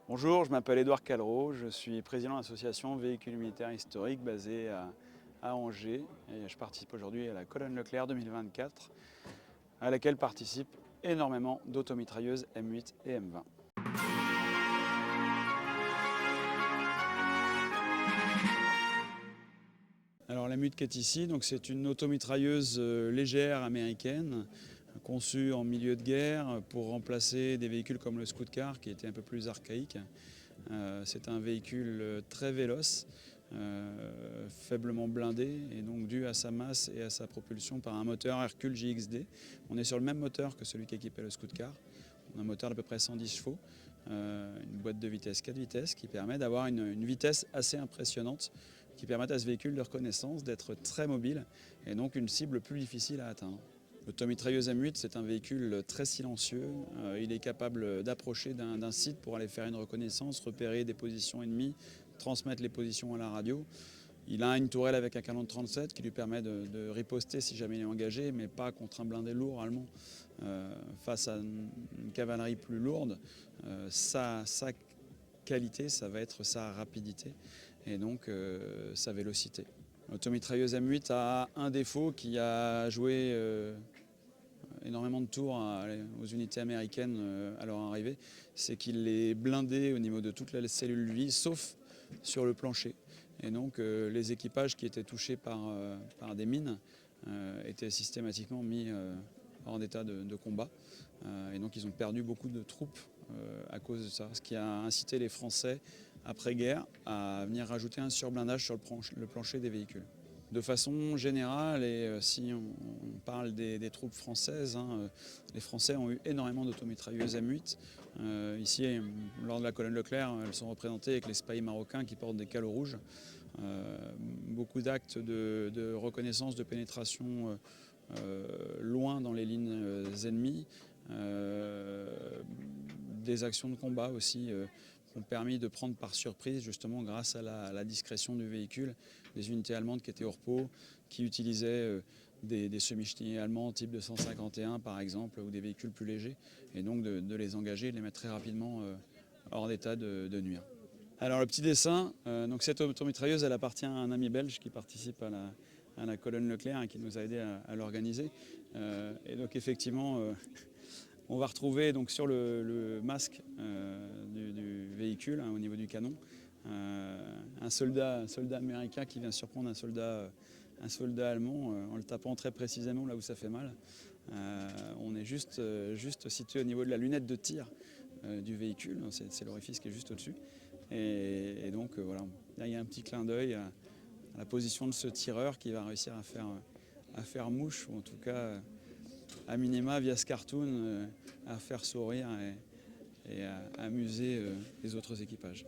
Bonjour, je m'appelle Édouard Callereau, je suis président de l'association Véhicules Militaires Historiques basée à Angers et je participe aujourd'hui à la Colonne Leclerc 2024 à laquelle participent énormément d'automitrailleuses M8 et M20. Alors la M8 qui est ici, c'est une automitrailleuse légère américaine conçue en milieu de guerre pour remplacer des véhicules comme le Scout-Car qui était un peu plus archaïque. C'est un véhicule très véloce, faiblement blindé et donc dû à sa masse et à sa propulsion par un moteur Hercule JXD. On est sur le même moteur que celui qui équipait le Scout-Car. On a un moteur d'à peu près 110 chevaux, une boîte de vitesse 4 vitesses qui permet d'avoir une vitesse assez impressionnante qui permet à ce véhicule de reconnaissance d'être très mobile et donc une cible plus difficile à atteindre. L'automitrailleuse M8, c'est un véhicule très silencieux. Il est capable d'approcher d'un site pour aller faire une reconnaissance, repérer des positions ennemies, transmettre les positions à la radio. Il a une tourelle avec un canon de 37 qui lui permet de riposter si jamais il est engagé, mais pas contre un blindé lourd allemand. Face à une cavalerie plus lourde, sa qualité, ça va être sa rapidité et donc sa vélocité. L'automitrailleuse M8 a un défaut qui a joué énormément de tours aux unités américaines à leur arrivée, c'est qu'il est blindé au niveau de toute la cellule vie, sauf sur le plancher. Et donc les équipages qui étaient touchés par des mines étaient systématiquement mis hors d'état de combat. Et donc ils ont perdu beaucoup de troupes à cause de ça, ce qui a incité les Français après-guerre à venir rajouter un surblindage sur le plancher des véhicules. De façon générale, et si on parle des troupes françaises, les Français ont eu énormément d'automitrailleuses M8. Ici, lors de la colonne Leclerc, elles sont représentées avec les spahis marocains qui portent des calots rouges. Beaucoup d'actes de reconnaissance, de pénétration loin dans les lignes ennemies. Des actions de combat aussi qui ont permis de prendre par surprise, justement grâce à la discrétion du véhicule, des unités allemandes qui étaient au repos, qui utilisaient des semi-chenillés allemands type 251 par exemple, ou des véhicules plus légers, et donc de les engager et de les mettre très rapidement hors d'état de nuire. Alors le petit dessin, donc cette automitrailleuse, elle appartient à un ami belge qui participe à la colonne Leclerc et qui nous a aidé à l'organiser. Et donc effectivement, on va retrouver donc sur le masque du véhicule, au niveau du canon, un soldat américain qui vient surprendre un soldat allemand en le tapant très précisément là où ça fait mal. On est juste situé au niveau de la lunette de tir du véhicule, c'est l'orifice qui est juste au-dessus. Et donc voilà, là il y a un petit clin d'œil à la position de ce tireur qui va réussir à faire mouche, ou en tout cas à minima via ce cartoon à faire sourire et à amuser les autres équipages.